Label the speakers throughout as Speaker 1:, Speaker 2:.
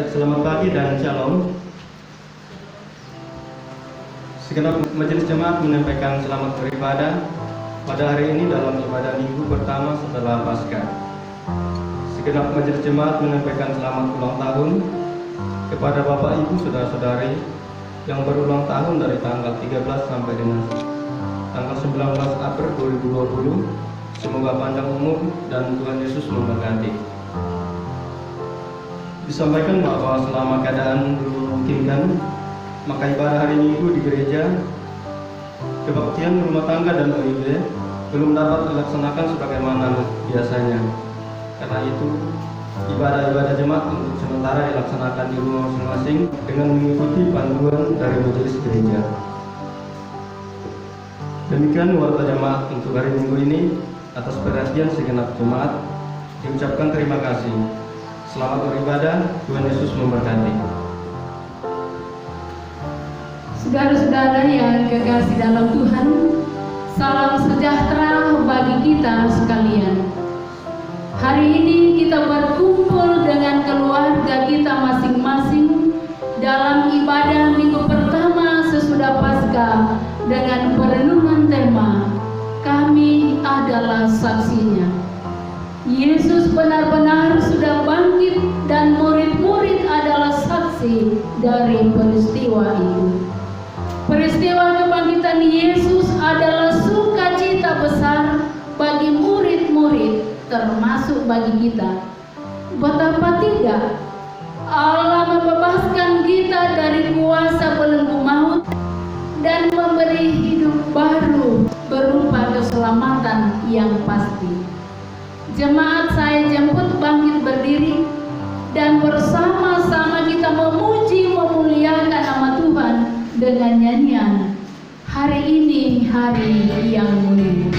Speaker 1: Ya, selamat pagi dan shalom. Segenap majelis jemaat menyampaikan selamat beribadah pada hari ini dalam ibadah minggu pertama setelah Paskah. Segenap majelis jemaat menyampaikan selamat ulang tahun kepada Bapak Ibu Saudara-saudari yang berulang tahun dari tanggal 13 sampai dengan tanggal 19 April 2020. Semoga panjang umur dan Tuhan Yesus memberkati. Disampaikan bahwa selama keadaan belum memungkinkan, maka ibadah hari Minggu di gereja, kebaktian rumah tangga dan OIB belum dapat dilaksanakan sebagaimana biasanya. Karena itu, ibadah-ibadah jemaat untuk sementara dilaksanakan di rumah masing-masing dengan mengikuti panduan dari majelis gereja. Demikian warta jemaat untuk hari Minggu ini. Atas perhatian segenap jemaat, diucapkan terima kasih. Selamat beribadah, Tuhan Yesus memberkati.
Speaker 2: Saudara-saudara yang kekasih dalam Tuhan, salam sejahtera bagi kita sekalian. Hari ini kita berkumpul dengan keluarga kita masing-masing dalam ibadah minggu pertama sesudah Paskah dengan perenungan tema Kami adalah saksinya. Yesus benar-benar sudah bangkit dan murid-murid adalah saksi dari peristiwa itu. Peristiwa kebangkitan Yesus adalah sukacita besar bagi murid-murid, termasuk bagi kita. Betapa tidak, Allah membebaskan kita dari kuasa belenggu maut dan memberi hidup baru berupa keselamatan yang pasti. Jemaat saya jemput bangkit berdiri dan bersama-sama kita memuji memuliakan nama Tuhan dengan nyanyian Hari Ini Hari Yang Mulia.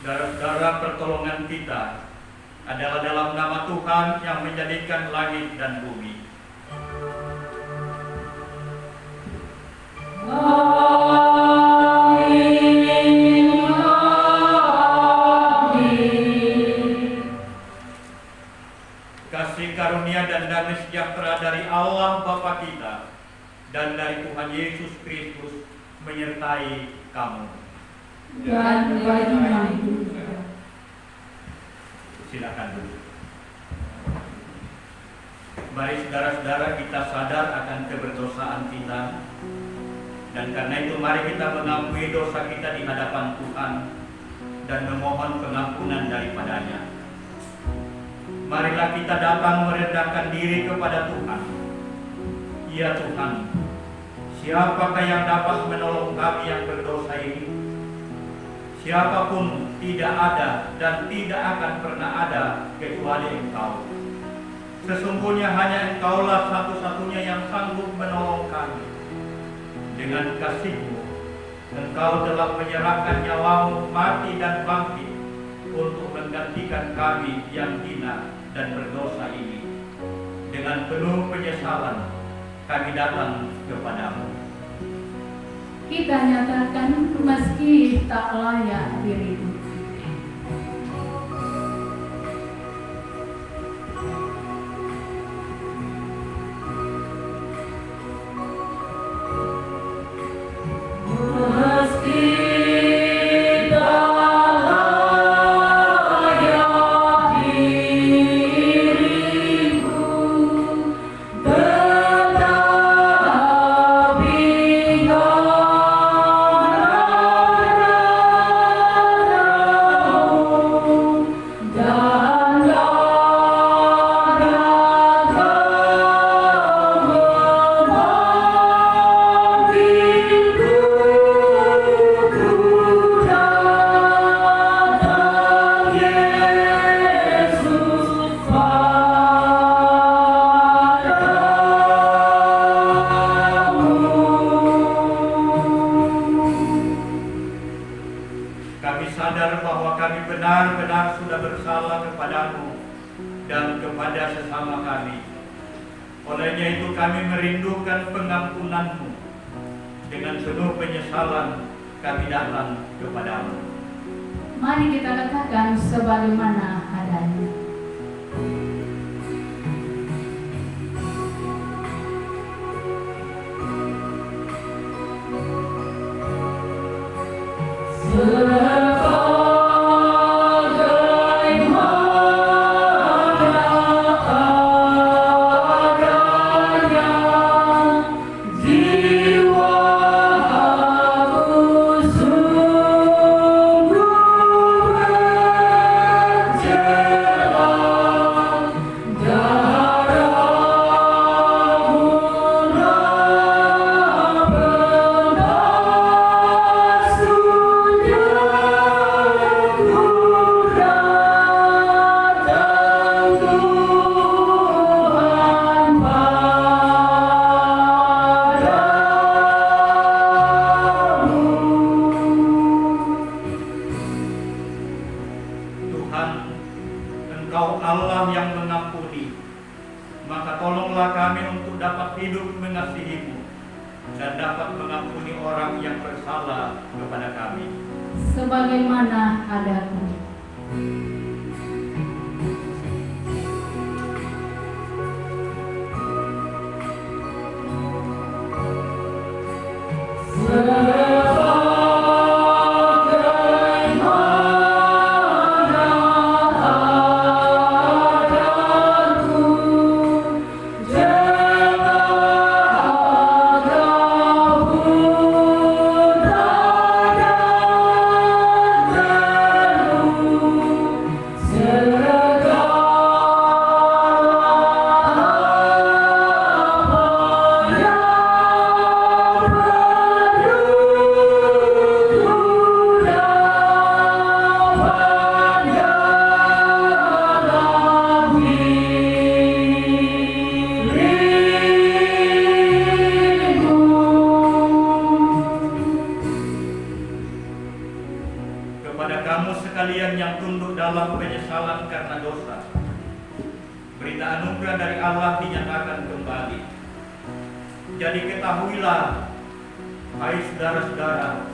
Speaker 3: Saudara-saudara, pertolongan kita adalah dalam nama Tuhan yang menjadikan langit dan bumi. Amin. Amin. Kasih karunia dan damai sejahtera dari Allah Bapa kita dan dari Tuhan Yesus Kristus menyertai kamu.
Speaker 2: Dan bagi juga.
Speaker 3: Silakan dulu. Mari saudara-saudara, kita sadar akan keberdosaan kita, dan karena itu mari kita mengakui dosa kita di hadapan Tuhan dan memohon pengampunan daripadanya. Marilah kita datang merendahkan diri kepada Tuhan. Ya Tuhan, siapakah yang dapat menolong kami yang berdosa ini? Siapapun tidak ada dan tidak akan pernah ada kecuali Engkau. Sesungguhnya hanya Engkaulah satu-satunya yang sanggup menolong kami. Dengan kasih-Mu, Engkau telah menyerahkan nyawa-Mu mati dan bangkit untuk menggantikan kami yang hina dan berdosa ini. Dengan penuh penyesalan, kami datang kepadamu.
Speaker 2: Kita nyatakan meski tak layak dirimu.
Speaker 4: Tetap
Speaker 3: sadar bahwa kami benar-benar sudah bersalah kepadamu dan kepada sesama kami. Olehnya itu kami merindukan pengampunanmu. Dengan penuh penyesalan kami datang kepadamu.
Speaker 2: Mari kita katakan sebagaimana adanya.
Speaker 3: Engkau Allah yang mengampuni, maka tolonglah kami untuk dapat hidup mengasihi-Mu dan dapat mengampuni orang yang bersalah kepada kami.
Speaker 2: Sebagaimana adaku.
Speaker 3: Kepada kamu sekalian yang tunduk dalam penyesalan karena dosa, berita anugerah dari Allah dinyatakan kembali. Jadi ketahuilah, hai saudara-saudara,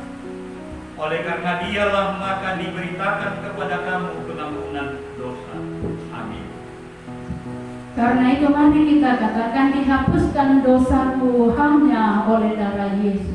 Speaker 3: oleh karena Dialah maka diberitakan kepada kamu pengampunan dosa. Amin.
Speaker 2: Karena itu mari kita katakan dihapuskan dosaku hanya oleh darah Yesus.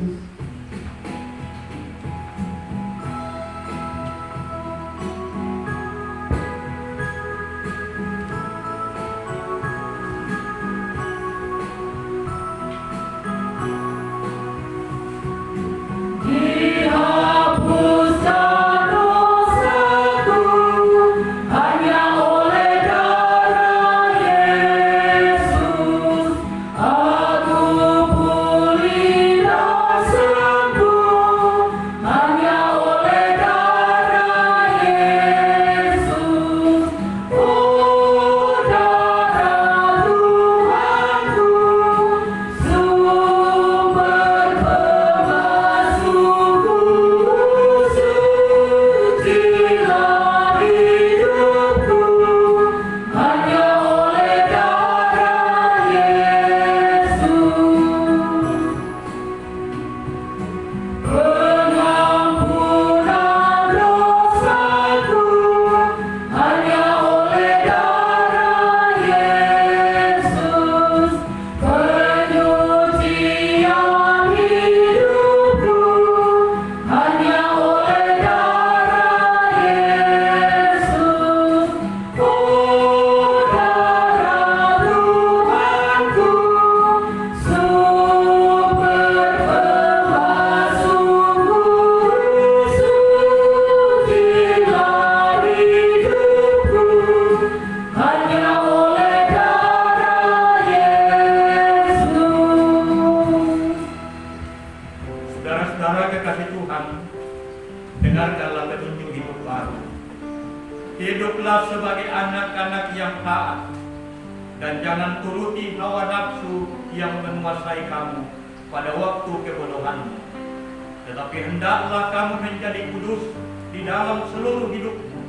Speaker 3: Dengarkanlah petunjuk hidup baru. Hiduplah sebagai anak-anak yang taat, dan jangan turuti hawa nafsu yang menguasai kamu pada waktu kebodohanmu. Tetapi hendaklah kamu menjadi kudus di dalam seluruh hidupmu,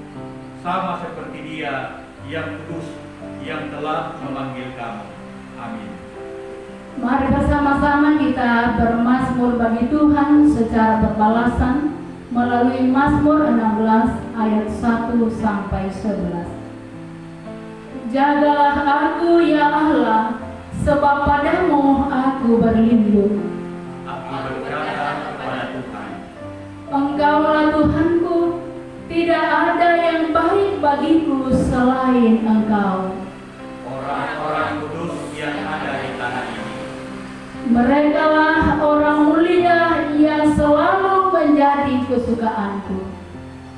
Speaker 3: sama seperti Dia yang kudus yang telah memanggil kamu. Amin.
Speaker 2: Mari bersama-sama kita bermazmur bagi Tuhan secara berbalasan melalui Mazmur 16 ayat 1 sampai 11. Jagalah aku ya Allah, sebab padamu aku berlindung.
Speaker 3: Aku berkata kepada Tuhan,
Speaker 2: Engkaulah Tuhanku, tidak ada yang baik bagiku selain Engkau.
Speaker 3: orang-orang kudus yang ada di tanah ini.
Speaker 2: Merekalah orang mulia yang selalu menjadi kesukaanku.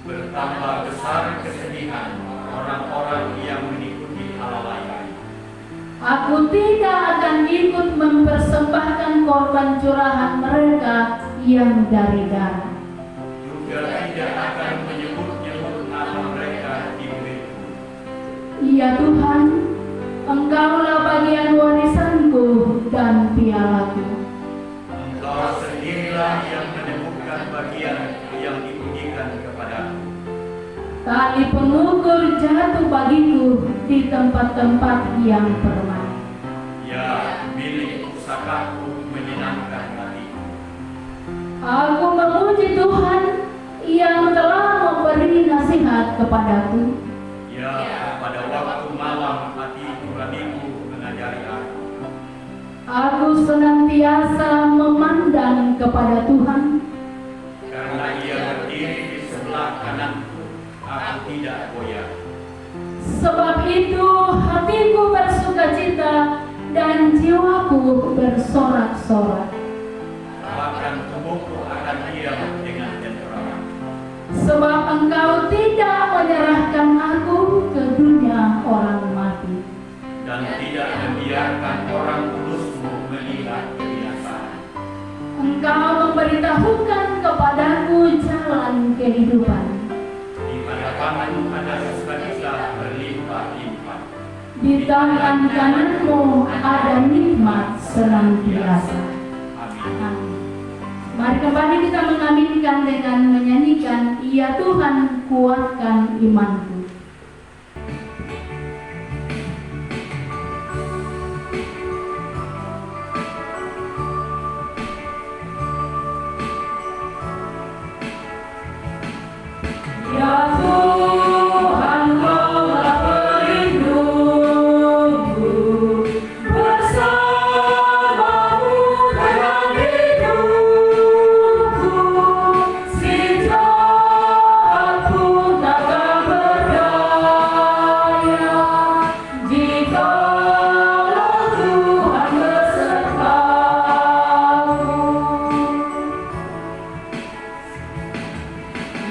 Speaker 3: Bertambah besar kesedihan orang-orang yang mengikuti hal lain.
Speaker 2: Aku tidak akan ikut mempersembahkan korban curahan mereka yang dari darah.
Speaker 3: Juga tidak akan menyebut-nyebut nama mereka di bibirku.
Speaker 2: Ya Tuhan, Engkaulah bagian warisanku dan pialaku.
Speaker 3: Engkau sendirilah yang menemukan bagian yang dipujikan kepadaku.
Speaker 2: Tali pengukur jatuh bagiku di tempat-tempat yang permai.
Speaker 3: Ya, milik pusakaku menyenangkan hatiku.
Speaker 2: Aku memuji Tuhan yang telah memberi nasihat kepadaku.
Speaker 3: Ya, pada waktu malam hati nuraniku mengajari aku.
Speaker 2: Aku senantiasa memandang kepada Tuhan.
Speaker 3: Karena Ia berdiri di sebelah kananku, aku tidak goyah.
Speaker 2: Sebab itu hatiku bersukacita dan jiwaku bersorak-sorak.
Speaker 3: Bahkan tubuhku akan diam dengan tenteram.
Speaker 2: Sebab Engkau tidak menyerahkan aku ke dunia orang mati.
Speaker 3: Dan tidak membiarkan orang kudus-Mu melihat kebinasaan.
Speaker 2: Engkau memberitahukan kepadaku jalan kehidupan.
Speaker 3: Di hadapan-Mu ada sukacita berlimpah-limpah.
Speaker 2: Di tangan kananmu ada nikmat senantiasa.
Speaker 3: Amin.
Speaker 2: Amin. Mari kembali kita mengaminkan dengan menyanyikan Ya Tuhan kuatkan imanku. Ya Tuhan kaulah pelindungku, bersamamu dalam hidupku, si jahat pun takkan berdaya, jikalau Tuhan besertaku.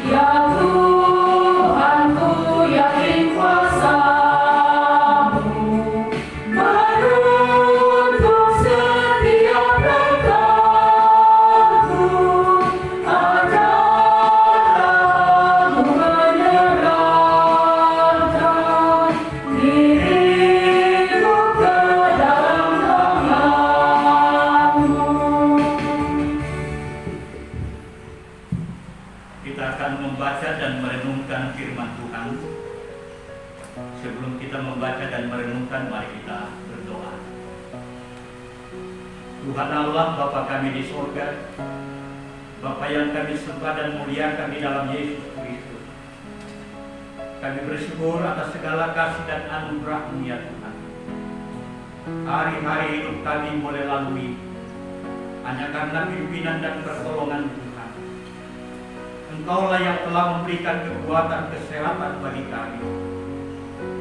Speaker 2: Ya Tuhan, ku yakin kuasa-Mu menuntun setiap langkahku, ajarlah Aku menyerahkan diriku ke dalam tangan-Mu.
Speaker 3: Kita akan membaca dan merenungkan firman Tuhan. Sebelum kita membaca dan merenungkan, mari kita berdoa. Tuhan Allah, Bapa kami di surga, Bapa yang kami sembah dan muliakan di dalam Yesus Kristus. Kami bersyukur atas segala kasih dan anugerah-Mu ya Tuhan. Hari-hari hidup kami boleh lalui hanya karena pimpinan dan pertolongan Tuhan. Engkaulah yang telah memberikan kekuatan kesehatan bagi kami.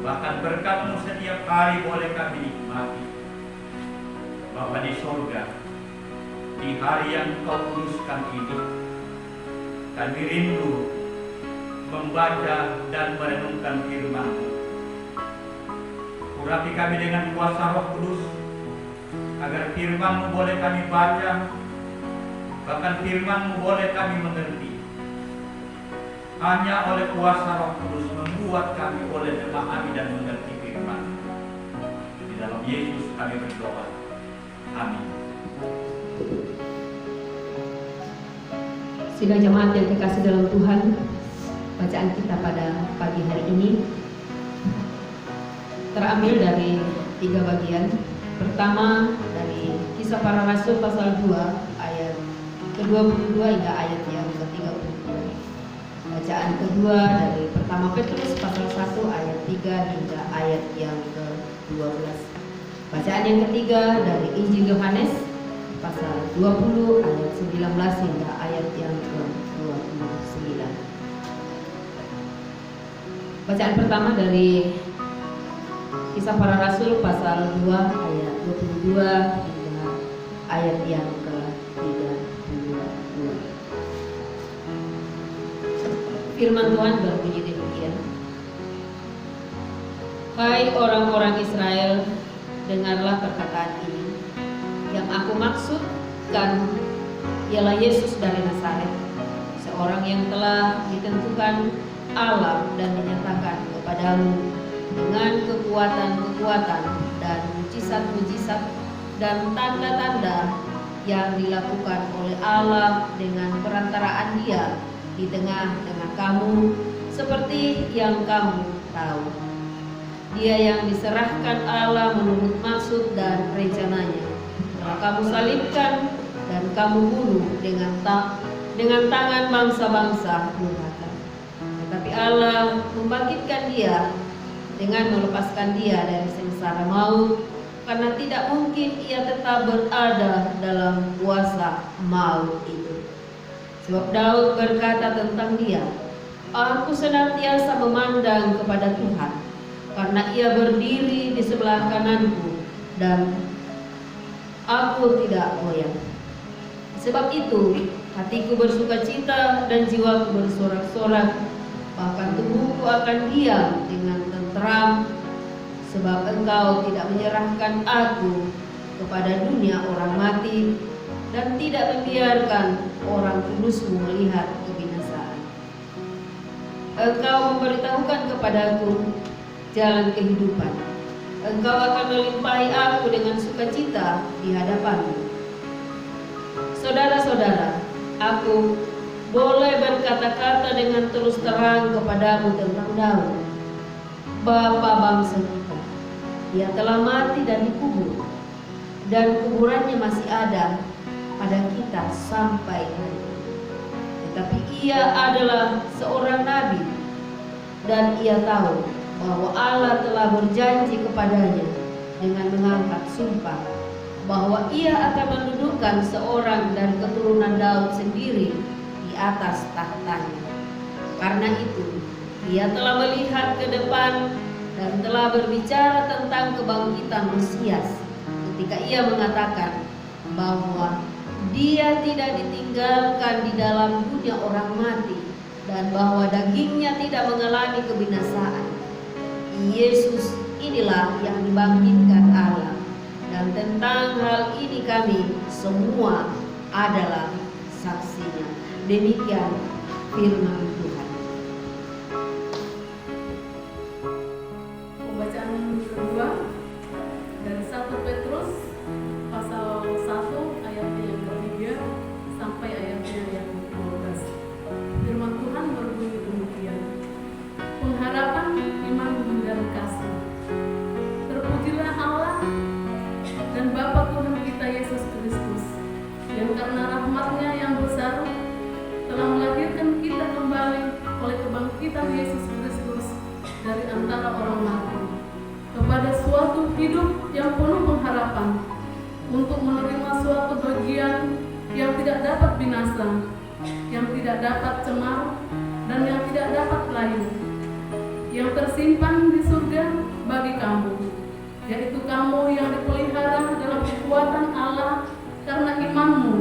Speaker 3: Bahkan berkat-Mu setiap hari boleh kami nikmati. Bapa di surga, di hari yang Engkau kuduskan ini, kami rindu membaca dan merenungkan firman-Mu. Urapi kami dengan kuasa Roh Kudus, agar firman-Mu boleh kami baca, bahkan firman-Mu boleh kami mengerti. Hanya oleh kuasa Roh Kudus membuat kami boleh memahami dan mengerti firman. Di dalam Yesus kami berdoa. Amin.
Speaker 4: Sidang jemaat yang kekasih dalam Tuhan, Bacaan kita pada pagi hari ini terambil dari 3 bagian. Pertama dari Kisah Para Rasul pasal 2 ayat ke-22 hingga ayat yang ke-32. Bacaan kedua dari Pertama Petrus pasal 1 ayat 3 hingga ayat yang ke-12. Bacaan yang ketiga dari Injil Yohanes pasal 20 ayat 19 hingga ayat yang ke-29. Bacaan pertama dari Kisah Para Rasul pasal 2 ayat 22 hingga ayat yang ke-32. Firman Tuhan berbunyi demikian. Hai orang-orang Israel, dengarlah perkataan ini. Yang aku maksudkan ialah Yesus dari Nazaret, seorang yang telah ditentukan Allah dan dinyatakan kepadamu dengan kekuatan-kekuatan dan mujizat-mujizat dan tanda-tanda yang dilakukan oleh Allah dengan perantaraan Dia di tengah-tengah kamu, seperti yang kamu tahu. Dia yang diserahkan Allah menurut maksud dan rencananya telah kamu salibkan dan kamu bunuh dengan tangan bangsa-bangsa durhaka. Tetapi Allah membangkitkan Dia dengan melepaskan Dia dari sengsara maut, karena tidak mungkin Ia tetap berada dalam kuasa maut itu. Sebab Daud berkata tentang Dia, aku senantiasa memandang kepada Tuhan, karena Ia berdiri di sebelah kananku dan aku tidak goyah. Sebab itu hatiku bersukacita dan jiwaku bersorak-sorak, bahkan tubuhku akan diam dengan tenteram, sebab Engkau tidak menyerahkan aku kepada dunia orang mati dan tidak membiarkan orang kudus-Mu melihat kebinasaan. Engkau memberitahukan kepadaku jalan kehidupan. Engkau akan melimpahi aku dengan sukacita di hadapan-Mu. Saudara-saudara, aku boleh berkata-kata dengan terus terang kepadamu tentang Daud, bapa bangsa kita. Dia telah mati dan dikubur, dan kuburannya masih ada pada kita sampai hari ini. Tetapi ia adalah seorang nabi, dan ia tahu bahwa Allah telah berjanji kepadanya dengan mengangkat sumpah bahwa ia akan mendudukkan seorang dari keturunan Daud sendiri di atas tahtanya. Karena itu, ia telah melihat ke depan dan telah berbicara tentang kebangkitan Mesias ketika ia mengatakan bahwa Dia tidak ditinggalkan di dalam dunia orang mati dan bahwa dagingnya tidak mengalami kebinasaan. Yesus inilah yang dibangkitkan Allah, dan tentang hal ini kami semua adalah saksinya. Demikian firman Tuhan.
Speaker 2: Pembacaan kedua dari 1 Petrus pasal 1 ayatnya yang ke-3 sampai ayatnya yang ke-12. Firman Tuhan berbunyi demikian. Pengharapan iman dan kasih. Terpujilah Allah dan Bapa Tuhan kita Yesus Kristus, yang karena rahmat-Nya yang besar telah melahirkan kita kembali oleh kebangkitan Yesus Kristus dari antara orang mati kepada suatu hidup yang penuh pengharapan, untuk menerima suatu bagian yang tidak dapat binasa, yang tidak dapat cemar, dan yang tidak dapat layu, yang tersimpan di surga bagi kamu, yaitu kamu yang dipelihara dalam kekuatan Allah karena imanmu,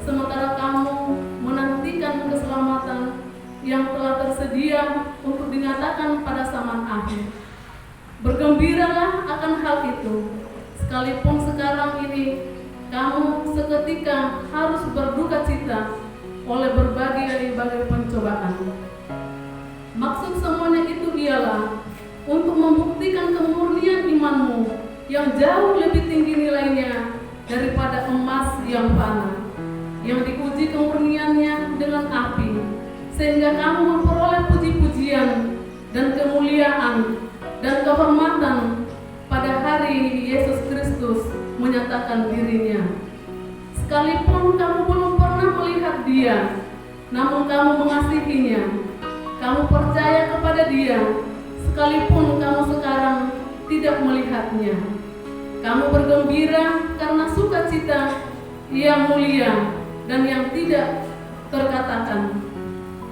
Speaker 2: sementara kamu menantikan keselamatan yang telah tersedia untuk dinyatakan pada zaman akhir. Bergembiralah akan hal itu, sekalipun sekarang ini kamu seketika harus berduka cita oleh berbagai pencobaan. Maksud semuanya itu ialah untuk membuktikan kemurnian imanmu yang jauh lebih tinggi nilainya daripada emas yang fana, yang diuji kemurniannya dengan api, sehingga kamu memperoleh puji akan dirinya. Sekalipun kamu belum pernah melihat dia, namun kamu mengasihinya. Kamu percaya kepada dia, sekalipun kamu sekarang tidak melihatnya. Kamu bergembira karena sukacita yang mulia dan yang tidak terkatakan,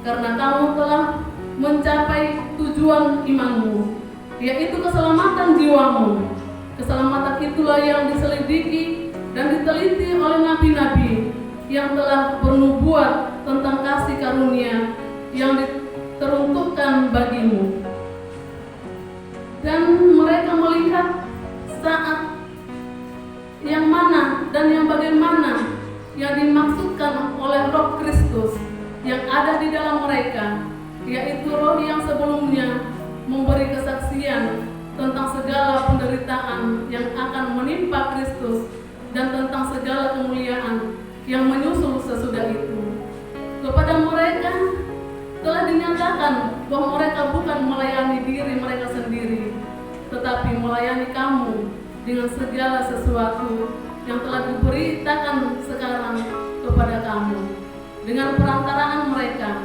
Speaker 2: karena kamu telah mencapai tujuan imanmu, yaitu keselamatan jiwamu. Keselamatan itulah yang diselidiki dan diteliti oleh nabi-nabi yang telah bernubuat tentang kasih karunia yang teruntukkan bagimu. Dan mereka melihat saat yang mana dan yang bagaimana yang dimaksudkan oleh Roh Kristus yang ada di dalam mereka, yaitu Roh yang sebelumnya memberi kesaksian tentang segala penderitaan yang akan menimpa Kristus dan tentang segala kemuliaan yang menyusul sesudah itu. Kepada mereka telah dinyatakan bahwa mereka bukan melayani diri mereka sendiri, tetapi melayani kamu dengan segala sesuatu yang telah diberitakan sekarang kepada kamu dengan perantaraan mereka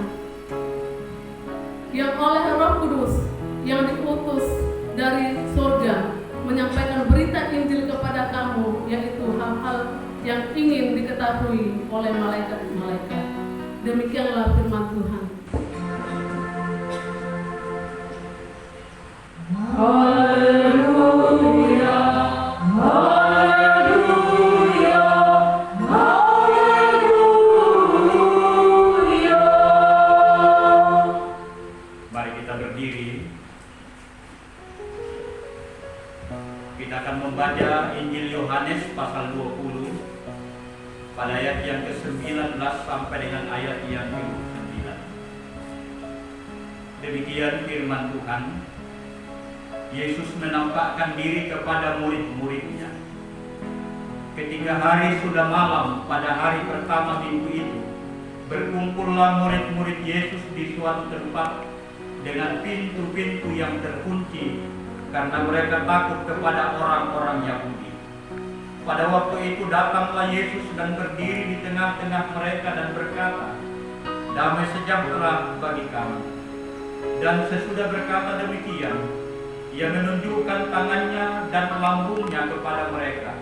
Speaker 2: yang oleh Roh Kudus yang diutus dari surga menyampaikan berita Injil kepada kamu, yaitu hal-hal yang ingin diketahui oleh malaikat-malaikat. Demikianlah firman Tuhan.
Speaker 5: Haleluya, haleluya, haleluya.
Speaker 3: Mari kita berdiri. Kita akan membaca Injil Yohanes pasal 20 pada ayat yang ke-19 sampai dengan ayat yang ke-9. Demikian firman Tuhan. Yesus menampakkan diri kepada murid-muridnya. Ketika hari sudah malam pada hari pertama minggu itu, berkumpullah murid-murid Yesus di suatu tempat dengan pintu-pintu yang terkunci karena mereka takut kepada orang-orang Yahudi. Pada waktu itu datanglah Yesus dan berdiri di tengah-tengah mereka dan berkata, "Damai sejahtera bagi kamu." Dan sesudah berkata demikian, Ia menunjukkan tangannya dan lambungnya kepada mereka.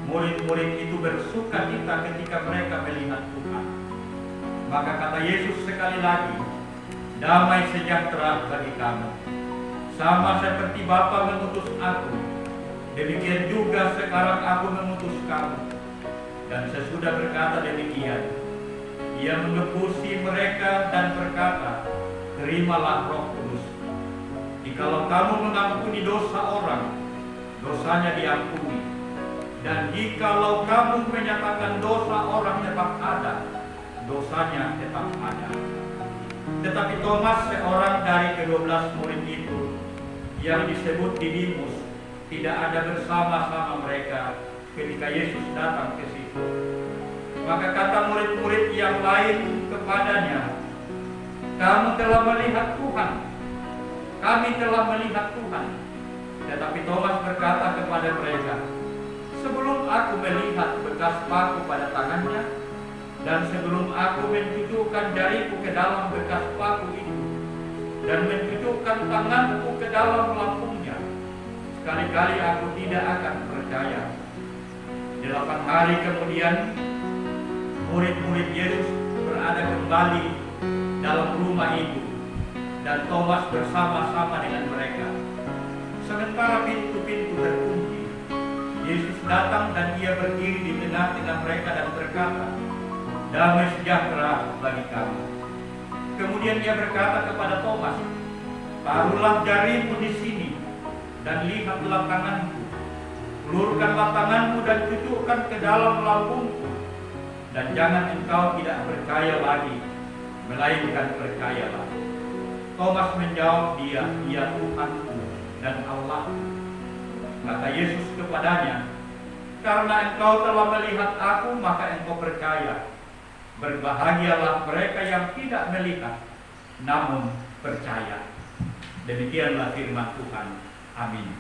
Speaker 3: Murid-murid itu bersukacita ketika mereka melihat Tuhan. Maka kata Yesus sekali lagi, "Damai sejahtera bagi kamu. Sama seperti Bapa mengutus aku, demikian juga sekarang aku mengutus kamu." Dan sesudah berkata demikian, Ia mengebusi mereka dan berkata, "Terimalah Roh Kudus. Jikalau kamu mengampuni dosa orang, dosanya diampuni. Dan jikalau kamu menyatakan dosa orang tetap ada, dosanya tetap ada." Tetapi Thomas, seorang dari ke-12 murid itu, yang disebut Didimus, tidak ada bersama-sama mereka ketika Yesus datang ke situ. Maka kata murid-murid yang lain kepadanya, "Kamu telah melihat Tuhan. Kami telah melihat Tuhan." Tetapi Thomas berkata kepada mereka, "Sebelum aku melihat bekas paku pada tangannya, dan sebelum aku mencucukkan jariku ke dalam bekas paku itu, dan mencucukkan tanganku ke dalam lambungnya, sekali-kali aku tidak akan percaya." 8 hari kemudian, murid-murid Yesus berada kembali dalam rumah itu, dan Thomas bersama-sama dengan mereka. Sementara pintu-pintu terkunci, Yesus datang dan Ia berdiri di tengah-tengah mereka dan berkata, "Damai sejahtera bagi kamu." Kemudian Ia berkata kepada Thomas, "Taruhlah jarimu di sini dan lihatlah tanganku. Ulurkanlah tanganmu dan cucukkan ke dalam lambungku. Dan jangan engkau tidak percaya lagi, melainkan percayalah." Thomas menjawab dia, "Ya Tuhanku dan Allah." Kata Yesus kepadanya, "Karena engkau telah melihat aku, maka engkau percaya. Berbahagialah mereka yang tidak melihat, namun percaya." Demikianlah firman Tuhan. Amin.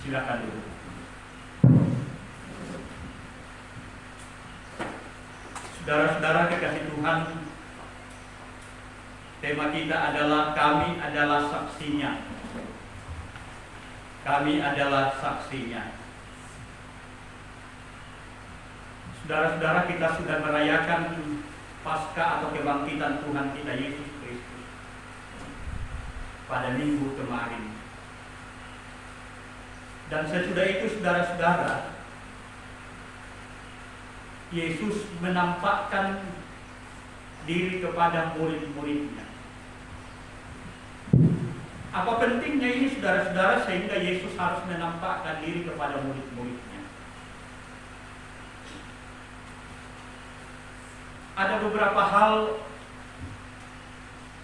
Speaker 3: Silakan dulu. Saudara-saudara kekasih Tuhan, tema kita adalah kami adalah saksinya. Kami adalah saksinya. Saudara-saudara, kita sudah merayakan Paskah atau kebangkitan Tuhan kita Yesus Kristus pada minggu kemarin. Dan sesudah itu saudara-saudara, Yesus menampakkan diri kepada murid-muridnya. Apa pentingnya ini saudara-saudara sehingga Yesus harus menampakkan diri kepada murid-muridnya? Ada beberapa hal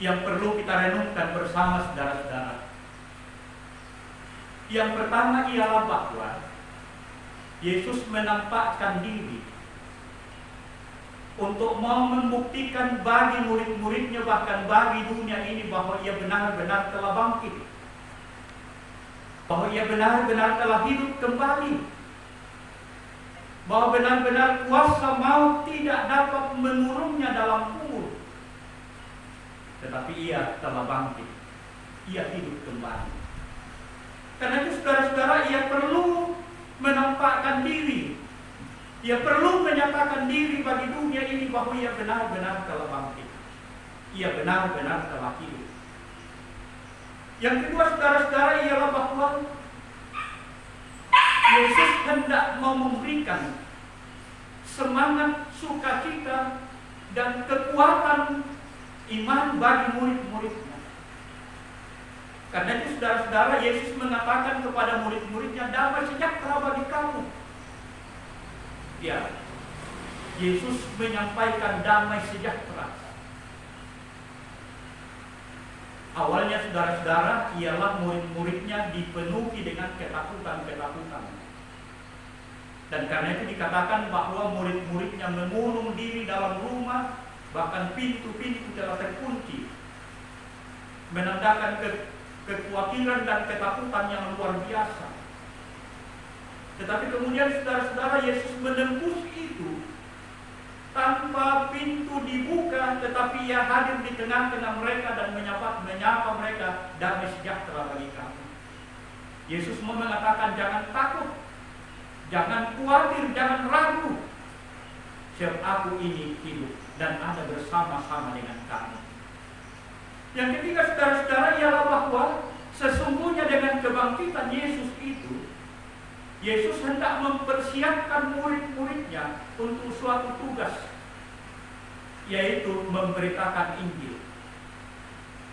Speaker 3: yang perlu kita renungkan bersama saudara-saudara. Yang pertama ialah bahwa Yesus menampakkan diri untuk mau membuktikan bagi murid-muridnya, bahkan bagi dunia ini, bahwa ia benar-benar telah bangkit, bahwa ia benar-benar telah hidup kembali, bahwa benar-benar kuasa maut tidak dapat mengurungnya dalam kubur, tetapi ia telah bangkit, ia hidup kembali. Karena itu saudara-saudara, ia perlu menampakkan diri, ia perlu menyatakan diri bagi dunia ini bahwa ia benar-benar telah bangkit, ia benar-benar telah hidup. Yang kedua saudara-saudara ialah bahwa Yesus hendak mau memberikan semangat, sukacita, dan kekuatan iman bagi murid-muridnya. Karena itu saudara-saudara, Yesus mengatakan kepada murid-muridnya, damai sejahtera bagi kamu. Ya, Yesus menyampaikan damai sejahtera. Awalnya saudara-saudara, ialah murid-muridnya dipenuhi dengan ketakutan-ketakutan. Dan karena itu dikatakan bahwa murid-muridnya mengurung diri dalam rumah, bahkan pintu-pintu telah terkunci, menandakan kekhawatiran dan ketakutan yang luar biasa. Tetapi kemudian saudara-saudara, Yesus menembus itu tanpa pintu dibuka, tetapi ia hadir di tengah-tengah mereka dan menyapa mereka, damai sejahtera bagi kamu. Yesus mau mengatakan, jangan takut, jangan khawatir, jangan ragu, sebab aku ini hidup dan ada bersama-sama dengan kamu. Yang ketiga saudara-saudara ialah bahwa sesungguhnya dengan kebangkitan Yesus itu, Yesus hendak mempersiapkan murid-muridnya untuk suatu tugas, yaitu memberitakan Injil.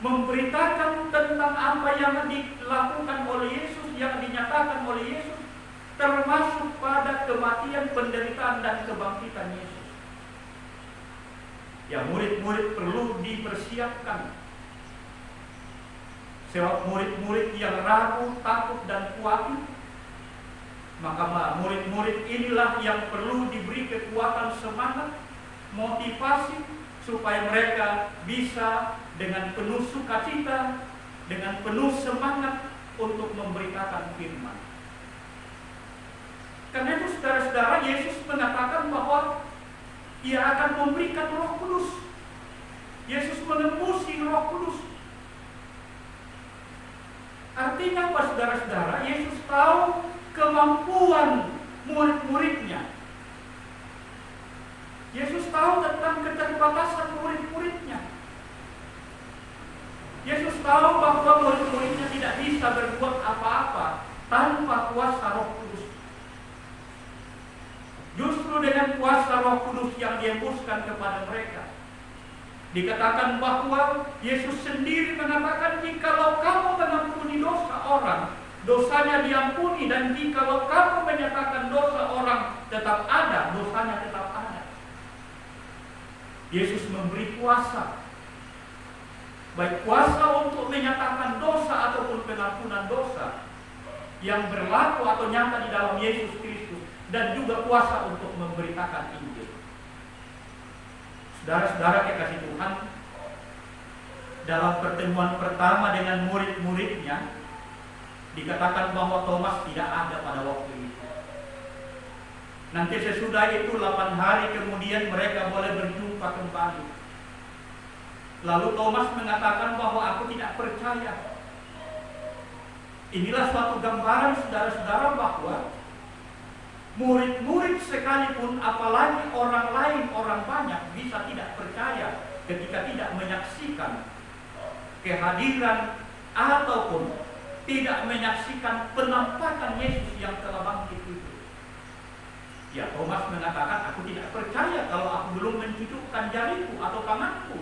Speaker 3: Memberitakan tentang apa yang dilakukan oleh Yesus, yang dinyatakan oleh Yesus, termasuk pada kematian, penderitaan, dan kebangkitan Yesus. Ya, murid-murid perlu dipersiapkan. Sebab murid-murid yang ragu, takut, dan khawatir, maka murid-murid inilah yang perlu diberi kekuatan semangat, motivasi, supaya mereka bisa dengan penuh sukacita, dengan penuh semangat untuk memberitakan firman. Karena itu saudara-saudara, Yesus mengatakan bahwa ia akan memberikan Roh Kudus. Yesus menembusi Roh Kudus. Artinya apa saudara-saudara? Yesus tahu kemampuan murid-muridnya. Yesus tahu tentang keterbatasan murid-muridnya. Yesus tahu bahwa murid-muridnya tidak bisa berbuat apa-apa tanpa kuasa Roh Kudus. Justru dengan kuasa Roh Kudus yang dihembuskan kepada mereka, dikatakan bahwa Yesus sendiri mengatakan, jikalau kamu mengampuni dosa orang, dosanya diampuni, dan jikalau kamu menyatakan dosa orang tetap ada, dosanya tetap ada. Yesus memberi kuasa, baik kuasa untuk menyatakan dosa ataupun pengampunan dosa yang berlaku atau nyata di dalam Yesus Kristus, dan juga kuasa untuk memberitakan Injil. Saudara-saudara kekasih Tuhan, dalam pertemuan pertama dengan murid-muridnya, dikatakan bahwa Thomas tidak ada pada waktu itu. Nanti sesudah itu 8 hari kemudian mereka boleh berjumpa kembali. Lalu Thomas mengatakan bahwa aku tidak percaya. Inilah suatu gambaran saudara-saudara bahwa murid-murid sekalipun, apalagi orang lain, orang banyak, bisa tidak percaya ketika tidak menyaksikan kehadiran ataupun tidak menyaksikan penampakan Yesus yang telah bangkit itu. Ya, Thomas mengatakan, aku tidak percaya kalau aku belum menunjukkan jariku atau tanganku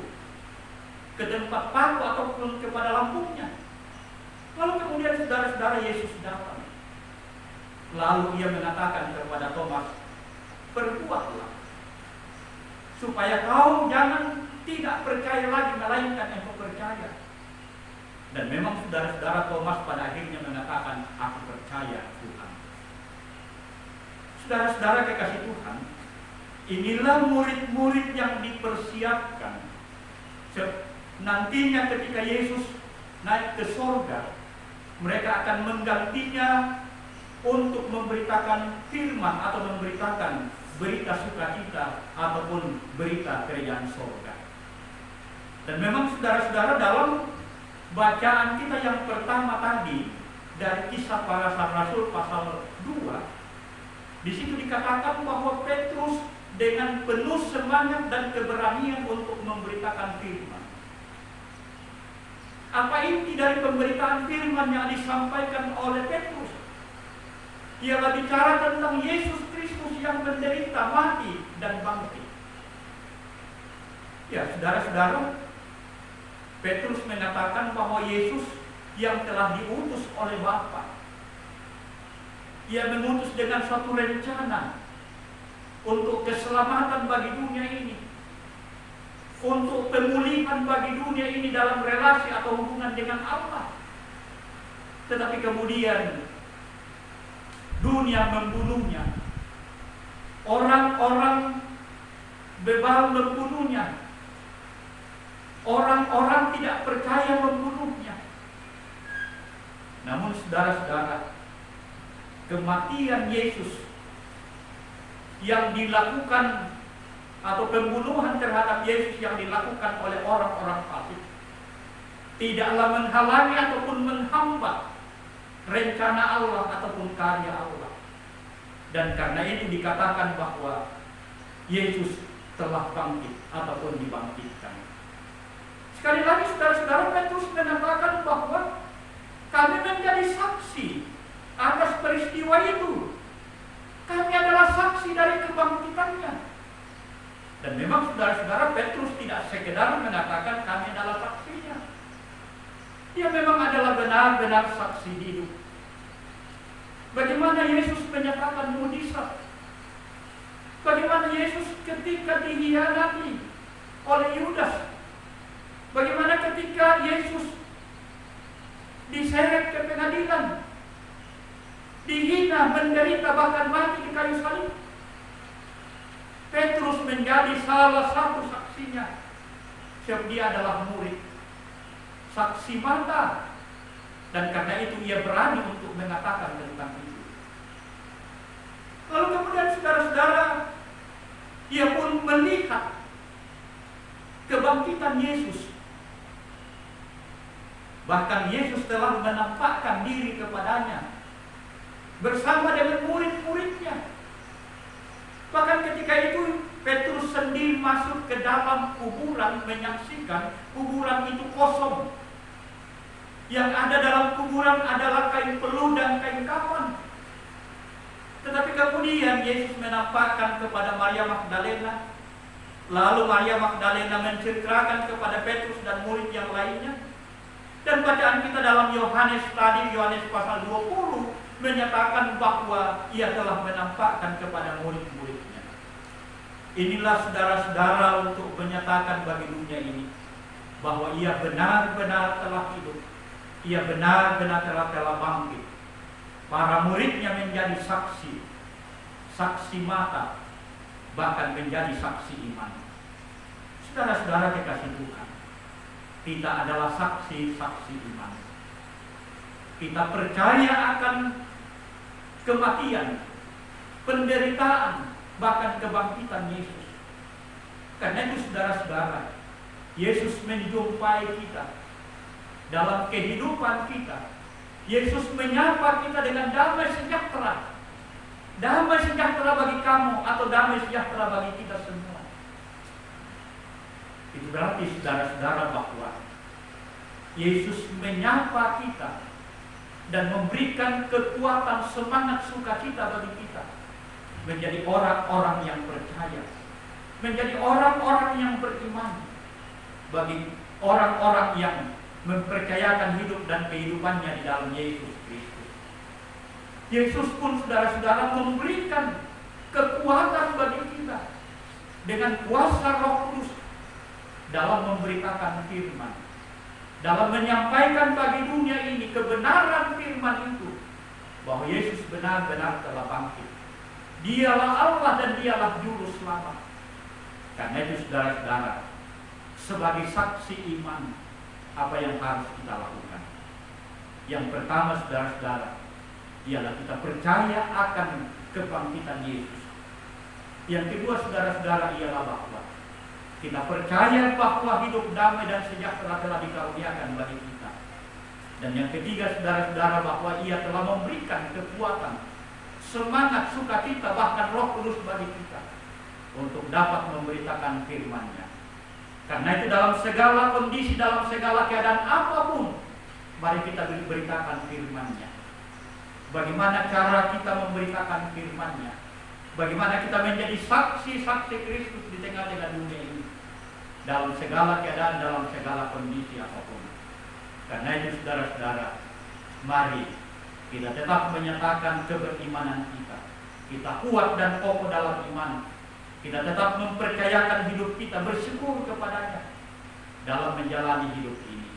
Speaker 3: ke tempat paku ataupun kepada lambungnya. Lalu kemudian saudara-saudara, Yesus datang. Lalu ia mengatakan kepada Thomas, berbuatlah, supaya kau jangan tidak percaya lagi, melainkan engkau percaya. Dan memang saudara-saudara, Thomas pada akhirnya mengatakan, aku percaya Tuhan. Saudara-saudara kekasih Tuhan, inilah murid-murid yang dipersiapkan. Nantinya ketika Yesus naik ke sorga, mereka akan menggantinya untuk memberitakan firman atau memberitakan berita sukacita ataupun berita kerajaan sorga. Dan memang saudara-saudara, dalam bacaan kita yang pertama tadi dari Kisah Para Rasul pasal 2, di situ dikatakan bahwa Petrus dengan penuh semangat dan keberanian untuk memberitakan firman. Apa inti dari pemberitaan firman yang disampaikan oleh Petrus? Ialah bicara tentang Yesus Kristus yang menderita, mati, dan bangkit. Ya, saudara-saudara, Petrus mengatakan bahwa Yesus yang telah diutus oleh Bapa, ia mengutus dengan suatu rencana untuk keselamatan bagi dunia ini, untuk pemulihan bagi dunia ini dalam relasi atau hubungan dengan Allah. Tetapi kemudian dunia membunuhnya, orang-orang bebal membunuhnya, orang-orang tidak percaya membunuhnya. Namun saudara-saudara, kematian Yesus yang dilakukan atau pembunuhan terhadap Yesus yang dilakukan oleh orang-orang fasik tidaklah menghalangi ataupun menghambat rencana Allah ataupun karya Allah. Dan karena itu dikatakan bahwa Yesus telah bangkit ataupun dibangkitkan. Sekali lagi saudara-saudara, Petrus mengatakan bahwa kami menjadi saksi atas peristiwa itu. Kami adalah saksi dari kebangkitannya. Dan memang saudara-saudara, Petrus tidak sekedar mengatakan kami adalah saksinya. Dia memang adalah benar-benar saksi hidup. Bagaimana Yesus menyatakan mujizat? Bagaimana Yesus ketika dikhianati oleh Yudas? Bagaimana ketika Yesus diseret ke pengadilan, dihina, menderita, bahkan mati di kayu salib? Petrus menjadi salah satu saksinya. Sebab dia adalah murid, saksi mata, dan karena itu ia berani untuk mengatakan tentang itu. Lalu kemudian saudara-saudara, ia pun melihat kebangkitan Yesus. Bahkan Yesus telah menampakkan diri kepadanya bersama dengan murid-muridnya. Bahkan ketika itu Petrus sendiri masuk ke dalam kuburan, menyaksikan kuburan itu kosong. Yang ada dalam kuburan adalah kain peluh dan kain kafan. Tetapi kemudian Yesus menampakkan kepada Maria Magdalena. Lalu Maria Magdalena menceritakan kepada Petrus dan murid yang lainnya Dan bacaan kita dalam Yohanes tadi, Yohanes pasal 20, menyatakan bahwa ia telah menampakkan kepada murid-muridnya. Inilah saudara-saudara untuk menyatakan bagi dunia ini bahwa ia benar-benar telah hidup. Ia benar-benar telah bangkit. Para muridnya menjadi saksi, saksi mata, bahkan menjadi saksi iman. Saudara-saudara kekasih Tuhan, kita adalah saksi-saksi iman. Kita percaya akan kematian, penderitaan, bahkan kebangkitan Yesus. Karena itu saudara-saudara, Yesus menjumpai kita dalam kehidupan kita. Yesus menyapa kita dengan damai sejahtera. Damai sejahtera bagi kamu atau damai sejahtera bagi kita semua. Itu berarti saudara-saudara bahwa Yesus menyapa kita dan memberikan kekuatan, semangat, sukacita bagi kita menjadi orang-orang yang percaya, menjadi orang-orang yang beriman, bagi orang-orang yang mempercayakan hidup dan kehidupannya di dalam Yesus Kristus. Yesus pun saudara-saudara memberikan kekuatan bagi kita dengan kuasa Roh Kudus dalam memberitakan firman, dalam menyampaikan bagi dunia ini kebenaran firman itu, bahwa Yesus benar-benar telah bangkit. Dialah Allah dan dialah juru selamat. Karena itu saudara-saudara, sebagai saksi iman, apa yang harus kita lakukan? Yang pertama saudara-saudara, ialah kita percaya akan kebangkitan Yesus. Yang kedua saudara-saudara ialah bahwa kita percaya bahwa hidup damai dan sejahtera telah dikaruniakan bagi kita. Dan yang ketiga saudara-saudara, bahwa ia telah memberikan kekuatan, semangat, sukacita, bahkan Roh Kudus bagi kita untuk dapat memberitakan firman-Nya. Karena itu dalam segala kondisi, dalam segala keadaan apapun, mari kita beritakan firman-Nya. Bagaimana cara kita memberitakan firman-Nya? Bagaimana kita menjadi saksi-saksi Kristus di tengah-tengah dunia ini, dalam segala keadaan, dalam segala kondisi apapun. Karena itu saudara-saudara, mari kita tetap menyatakan keberimanan kita. Kita kuat dan kokoh dalam iman. Kita tetap mempercayakan hidup kita, bersyukur kepadanya dalam menjalani hidup ini.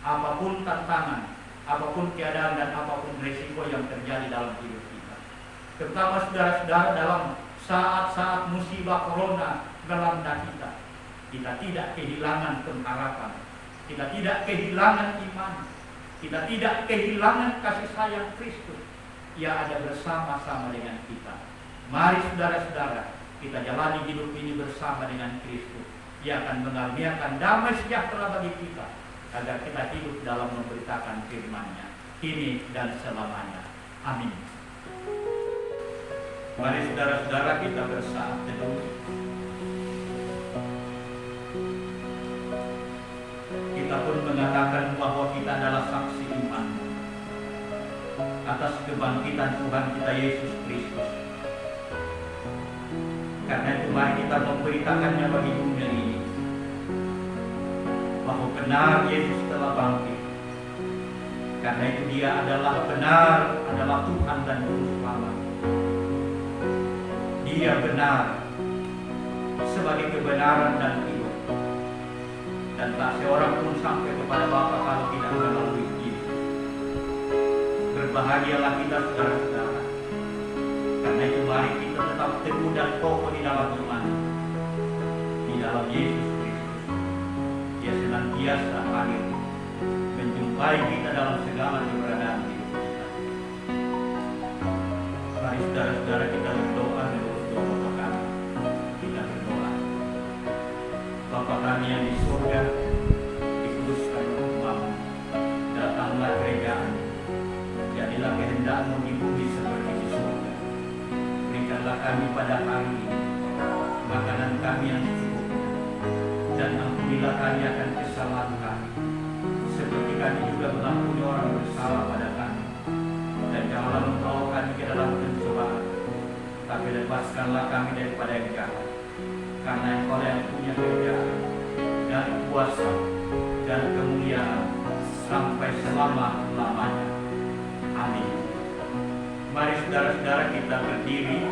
Speaker 3: Apapun tantangan, apapun keadaan dan apapun resiko yang terjadi dalam hidup kita. Terutama saudara-saudara dalam saat-saat musibah corona melanda kita. Kita tidak kehilangan pengharapan. Kita tidak kehilangan iman. Kita tidak kehilangan kasih sayang Kristus. Ia ada bersama-sama dengan kita. Mari saudara-saudara, kita jalani hidup ini bersama dengan Kristus. Ia akan mengaruniakan damai sejahtera bagi kita, agar kita hidup dalam memberitakan firman-Nya kini dan selamanya. Amin. Mari saudara-saudara kita bersaat teduh. Kita pun mengatakan bahwa kita adalah saksi iman atas kebangkitan Tuhan kita Yesus Kristus. Karena itu mari kita memberitakannya bagi dunia ini, bahwa benar Yesus telah bangkit. Karena itu Dia adalah benar, adalah Tuhan dan Juru Selamat. Dia benar sebagai kebenaran dan hidup. Dan tak seorang pun sampai kepada Bapa kalau tidak melalui Dia. Berbahagialah kita saudara-saudara. Karena itu mari kita tetap teguh dan kokoh di dalam iman, di dalam Yesus Kristus. Dia senantiasa hadir menjumpai kita dalam segala keberadaan hidup kita. Mari saudara-saudara kita berdoa menurut doa Bapa kami. Kita berdoa. Bapa kami yang di surga, dikuduskan namamu, datanglah kerajaan, jadilah kehendak-Mu di bumi seperti di surga. Berikanlah kami pada hari ini makanan kami yang secukupnya, dan ampunilah kami akan kesalahan kami, seperti kami juga mengampuni orang bersalah pada kami. Dan janganlah membawa kami ke dalam pencobaan, tapi lepaskanlah kami daripada yang jahat. Karena Engkau yang punya kerajaan dan kuasa dan kemuliaan sampai selama-lamanya. Amin. Mari saudara-saudara kita berdiri.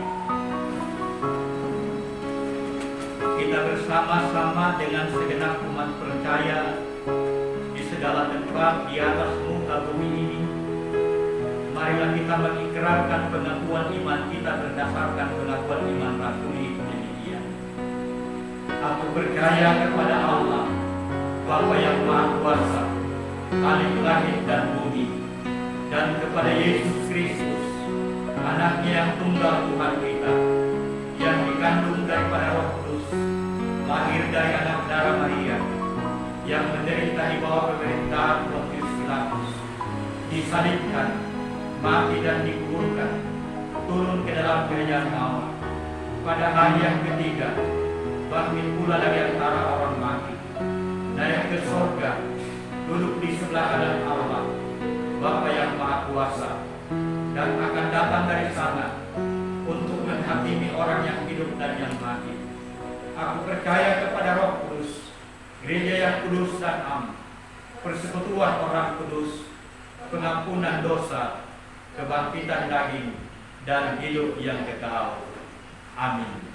Speaker 3: Kita bersama-sama dengan segenap umat percaya di segala tempat di atas muka bumi ini. Marilah kita mengikrarkan pengakuan iman kita berdasarkan pengakuan iman rasuli itu demikian. Aku percaya kepada Allah, Bapa yang Maha Kuasa, Khalik langit dan bumi, dan kepada Yesus Kristus, Anaknya yang tunggal Tuhan kita, yang dikandung daripada Roh Kudus, lahir dari anak darah Maria, yang menderita di bawah pemerintahan Pontius Pilatus, disalibkan, mati dan dikuburkan, turun ke dalam kerajaan Allah. Pada hari yang ketiga, bangkit pula dari antara orang mati, naik ke sorga, duduk di sebelah kanan Allah, Bapa yang Maha Kuasa, dan akan datang dari sana untuk menghakimi orang yang hidup dan yang mati. Aku percaya kepada Roh Kudus, gereja yang kudus dan am, persekutuan orang kudus, pengampunan dosa, kebangkitan daging, dan hidup yang kekal. Amin.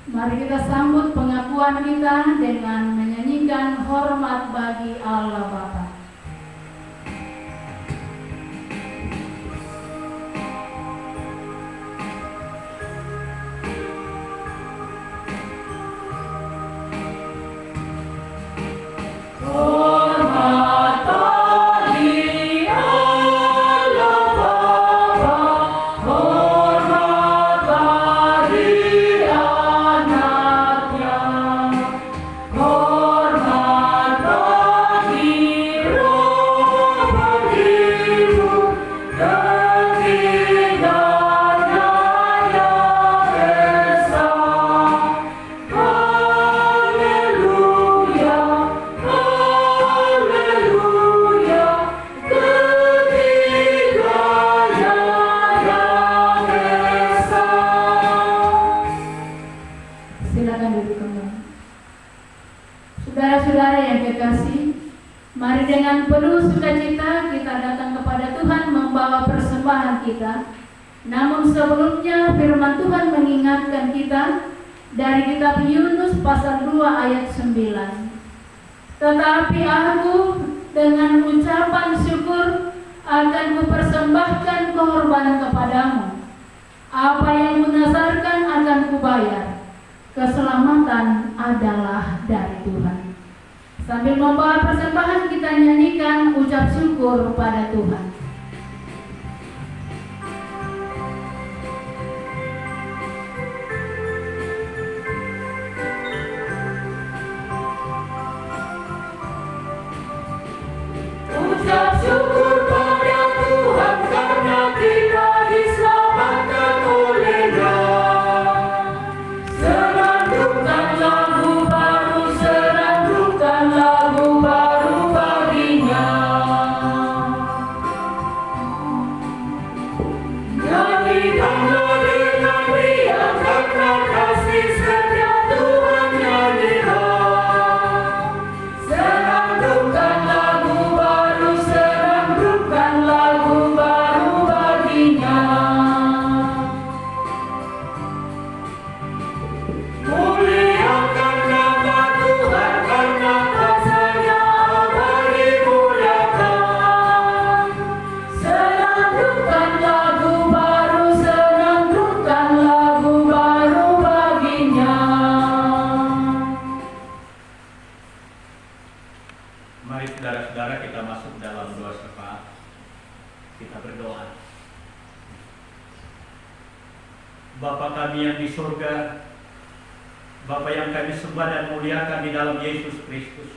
Speaker 2: Mari kita sambut pengakuan kita dengan menyanyikan hormat bagi Allah Bapa. Saudara-saudara yang kekasih, mari dengan penuh sukacita kita datang kepada Tuhan membawa persembahan kita. Namun sebelumnya firman Tuhan mengingatkan kita dari kitab Yunus pasal 2 ayat 9. Tetapi aku dengan ucapan syukur akan kupersembahkan korban kepadamu. Apa yang kunazarkan akan kubayar. Keselamatan adalah dari Tuhan. Sambil membawa persembahan kita nyanyikan ucap syukur pada Tuhan. Ucap syukur pada Tuhan karena kita diselamatkan oleh-Nya. Senandungkan lagu baru, senandungkan lagu baru baginya. Nyanyikanlah dengan riang karena kasih setia Tuhan nyanyilah. Senandungkan lagu baru, senandungkan lagu baru baginya. Muliakan nama Tuhan karena kuasa-Nya abadi muliakan. Senandungkan lagu baru, senandungkan lagu baru baginya.
Speaker 3: Mari saudara-saudara kita masuk dalam doa syafaat. Kita berdoa. Bapa kami yang di surga, Bapa yang kami sembah dan muliakan di dalam Yesus Kristus,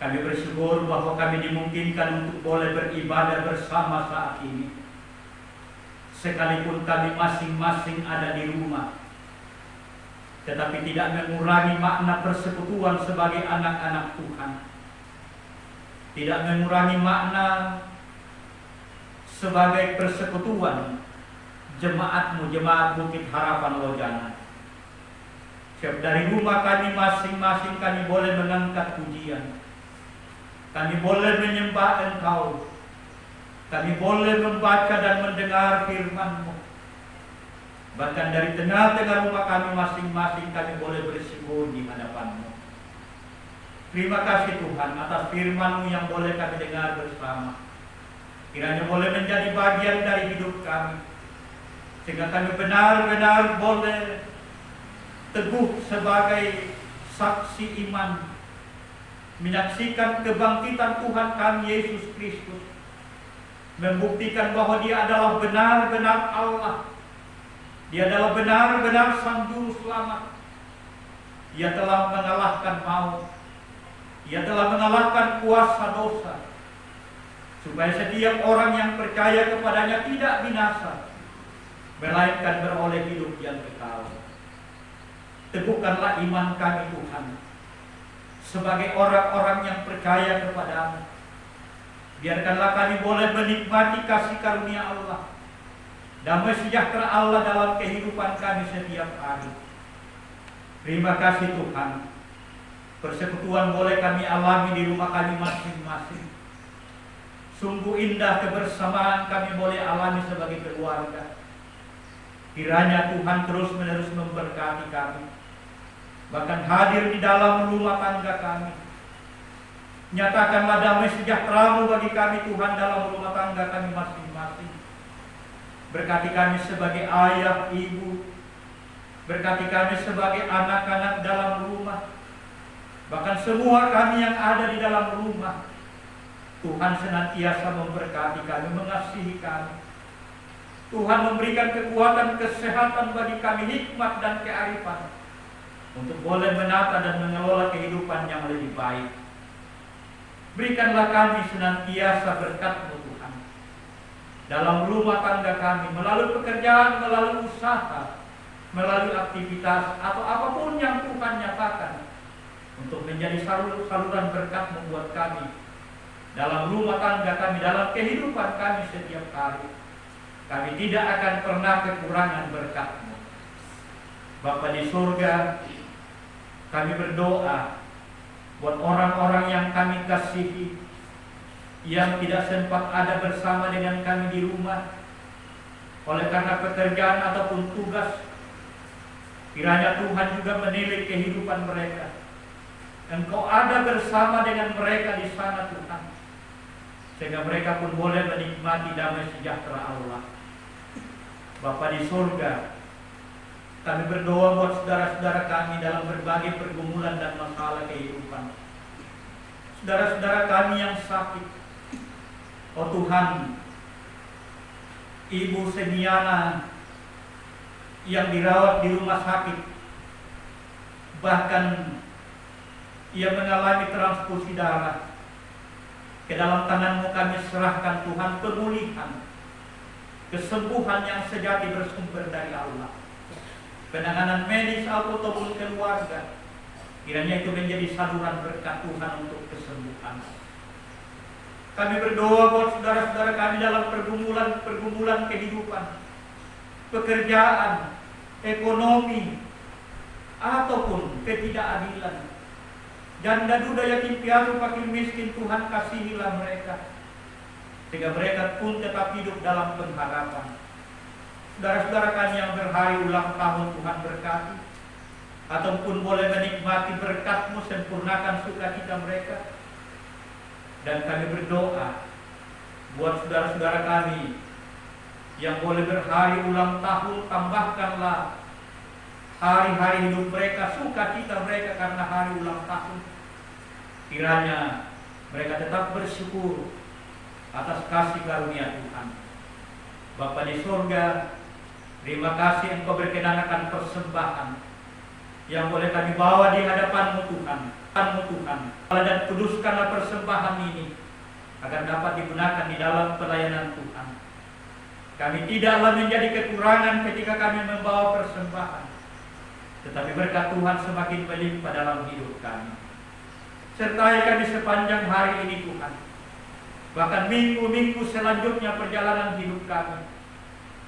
Speaker 3: kami bersyukur bahwa kami dimungkinkan untuk boleh beribadah bersama saat ini. Sekalipun kami masing-masing ada di rumah, tetapi tidak mengurangi makna persekutuan sebagai anak-anak Tuhan. Tidak mengurangi makna sebagai persekutuan jemaat-Mu, jemaat Bukit Harapan Lojana. Dari rumah kami masing-masing kami boleh mengangkat pujian. Kami boleh menyembah Engkau. Kami boleh membaca dan mendengar firman-Mu. Bahkan dari tengah-tengah rumah kami masing-masing kami boleh bersujud di hadapan-Mu. Terima kasih Tuhan atas firman-Mu yang boleh kami dengar bersama. Kiranya boleh menjadi bagian dari hidup kami, sehingga kami benar-benar boleh teguh sebagai saksi iman, menyaksikan kebangkitan Tuhan kami Yesus Kristus, membuktikan bahwa Dia adalah benar-benar Allah. Dia adalah benar-benar Sang Juru Selamat. Dia telah mengalahkan maut. Dia telah mengalahkan kuasa dosa, supaya setiap orang yang percaya kepadanya tidak binasa, melainkan beroleh hidup yang kekal. Teguhkanlah iman kami Tuhan, sebagai orang-orang yang percaya kepadamu. Biarkanlah kami boleh menikmati kasih karunia Allah, damai sejahtera Allah dalam kehidupan kami setiap hari. Terima kasih Tuhan. Persekutuan boleh kami alami di rumah kami masing-masing. Sungguh indah kebersamaan kami boleh alami sebagai keluarga. Kiranya Tuhan terus-menerus memberkati kami, bahkan hadir di dalam rumah tangga kami. Nyatakanlah damai sejahtera-Mu bagi kami Tuhan dalam rumah tangga kami masing-masing. Berkati kami sebagai ayah, ibu. Berkati kami sebagai anak-anak dalam rumah. Bahkan semua kami yang ada di dalam rumah. Tuhan senantiasa memberkati kami, mengasihi kami. Tuhan memberikan kekuatan, kesehatan bagi kami, hikmat dan kearifan, untuk boleh menata dan mengelola kehidupan yang lebih baik. Berikanlah kami senantiasa berkat-Mu Tuhan, dalam rumah tangga kami, melalui pekerjaan, melalui usaha, melalui aktivitas, atau apapun yang Tuhan nyatakan, untuk menjadi saluran berkat-Mu buat kami, dalam rumah tangga kami, dalam kehidupan kami setiap hari. Kami tidak akan pernah kekurangan berkat-Mu. Bapa di surga, kami berdoa buat orang-orang yang kami kasihi, yang tidak sempat ada bersama dengan kami di rumah, oleh karena pekerjaan ataupun tugas. Kiranya Tuhan juga menilai kehidupan mereka. Engkau ada bersama dengan mereka di sana Tuhan, sehingga mereka pun boleh menikmati damai sejahtera Allah. Bapa di surga, kami berdoa buat saudara-saudara kami dalam berbagai pergumulan dan masalah kehidupan. Saudara-saudara kami yang sakit, oh Tuhan, Ibu Semiana yang dirawat di rumah sakit, bahkan ia mengalami transfusi darah. Ke dalam tangan-Mu kami serahkan Tuhan pemulihan, kesembuhan yang sejati bersumber dari Allah. Penanganan medis ataupun keluarga, kiranya itu menjadi saluran berkat Tuhan untuk kesembuhan. Kami berdoa buat saudara-saudara kami dalam pergumulan kehidupan, pekerjaan, ekonomi, ataupun ketidakadilan. Janda duda yatim piatu fakir miskin, Tuhan kasihilah mereka, sehingga mereka pun tetap hidup dalam pengharapan. Saudara-saudara kami yang berhari ulang tahun, Tuhan berkati, ataupun boleh menikmati berkat-Mu, sempurnakan sukacita mereka. Dan kami berdoa buat saudara-saudara kami yang boleh berhari ulang tahun, tambahkanlah hari-hari hidup mereka, sukacita mereka karena hari ulang tahun. Kiranya mereka tetap bersyukur atas kasih karunia Tuhan. Bapa di surga, terima kasih Engkau berkenan akan persembahan yang boleh kami bawa di hadapan-Mu Tuhan. Tuhan, dan kuduskanlah persembahan ini agar dapat digunakan di dalam pelayanan Tuhan. Kami tidaklah menjadi kekurangan ketika kami membawa persembahan, tetapi berkat Tuhan semakin melimpah dalam hidup kami. Sertai kami sepanjang hari ini Tuhan, bahkan minggu-minggu selanjutnya perjalanan hidup kami.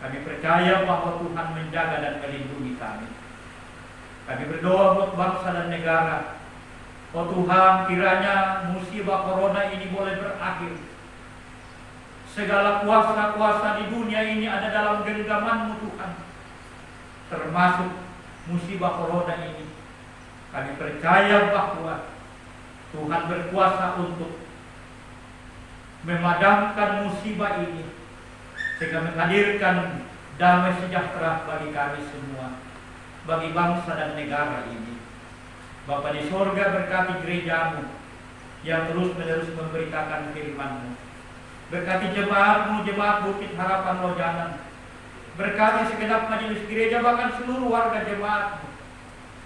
Speaker 3: Kami percaya bahwa Tuhan menjaga dan melindungi kami. Kami berdoa buat bangsa dan negara. Oh Tuhan, kiranya musibah corona ini boleh berakhir. Segala kuasa-kuasa di dunia ini ada dalam genggaman-Mu Tuhan, termasuk musibah corona ini. Kami percaya bahwa Tuhan berkuasa untuk memadamkan musibah ini, sehingga menghadirkan damai sejahtera bagi kami semua, bagi bangsa dan negara ini. Bapa di sorga, berkati gereja-Mu yang terus-menerus memberitakan firman-Mu. Berkati jemaat-Mu, jemaat Bukit Harapan Lojanan. Berkati segenap majelis gereja, bahkan seluruh warga jemaat-Mu.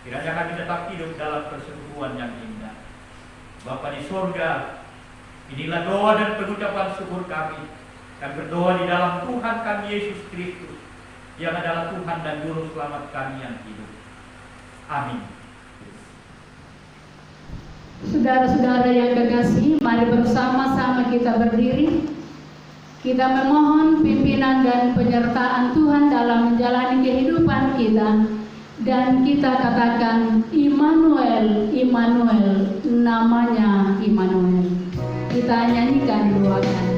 Speaker 3: Kiranya kami tetap hidup dalam persekutuan yang indah. Bapa di sorga, inilah doa dan pengucapan syukur kami. Kami berdoa di dalam Tuhan kami Yesus Kristus, yang adalah Tuhan dan Juru Selamat kami yang hidup. Amin.
Speaker 5: Saudara-saudara yang kekasih, mari bersama-sama kita berdiri. Kita memohon pimpinan dan penyertaan Tuhan dalam menjalani kehidupan kita. Dan kita katakan, Immanuel, Immanuel, namanya Immanuel. Kita nyanyikan dua kali.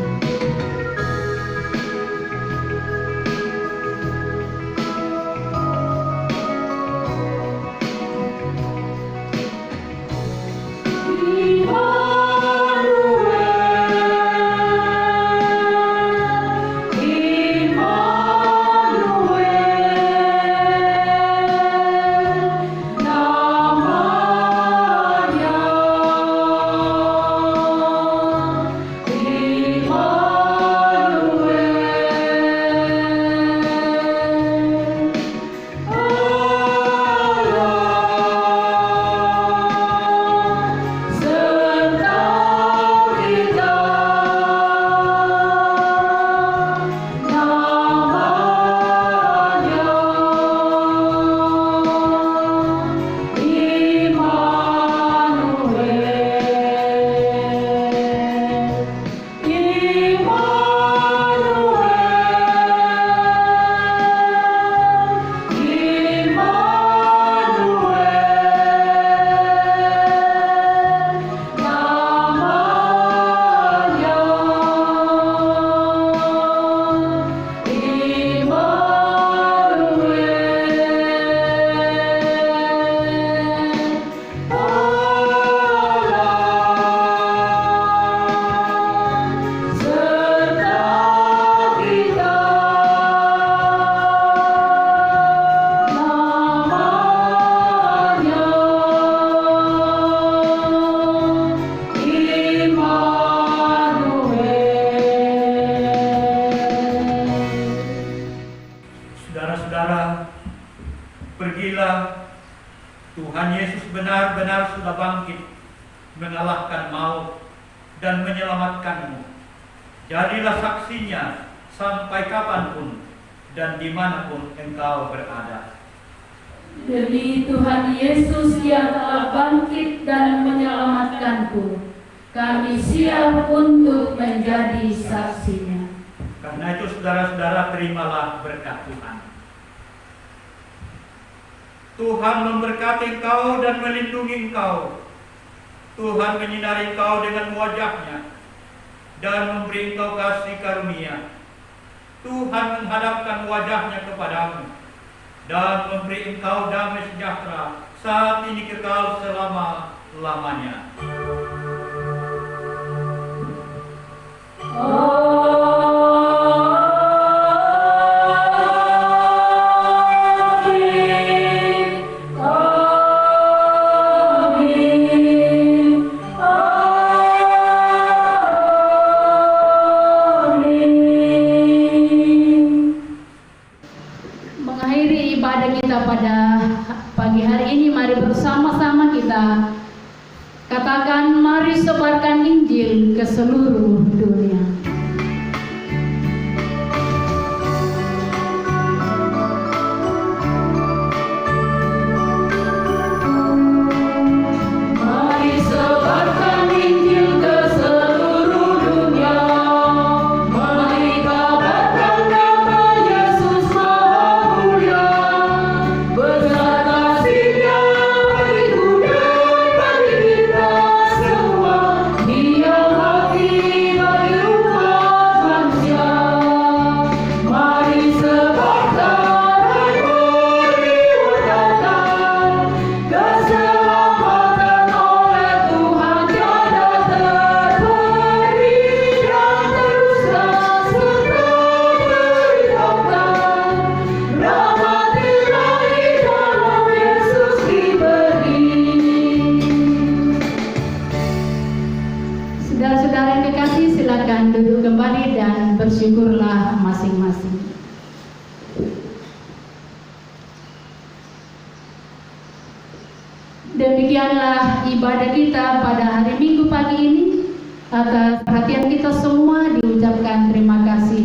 Speaker 3: Pergilah, Tuhan Yesus benar-benar sudah bangkit, mengalahkan maut dan menyelamatkanmu. Jadilah saksinya sampai kapanpun dan dimanapun engkau berada.
Speaker 5: Demi Tuhan Yesus yang telah bangkit dan menyelamatkanku, kami siap untuk menjadi saksinya.
Speaker 3: Karena itu saudara-saudara, terimalah berkat Tuhan. Tuhan memberkati engkau dan melindungi engkau. Tuhan menyinari engkau dengan wajah-Nya dan memberi engkau kasih karunia. Tuhan menghadapkan wajah-Nya kepadamu dan memberi engkau damai sejahtera saat ini kekal selama-lamanya.
Speaker 5: Mengakhiri ibadah kita pada pagi hari ini, mari bersama-sama kita katakan, mari sebarkan Injil ke seluruh dunia. Mari sebarkan Injil ke seluruh dunia. Mari kabarkan nama Yesus Maha Mulia. Besar kasih-Nya Mari dan bersyukurlah masing-masing. Demikianlah ibadah kita pada hari Minggu pagi ini. Atas perhatian kita semua diucapkan terima kasih.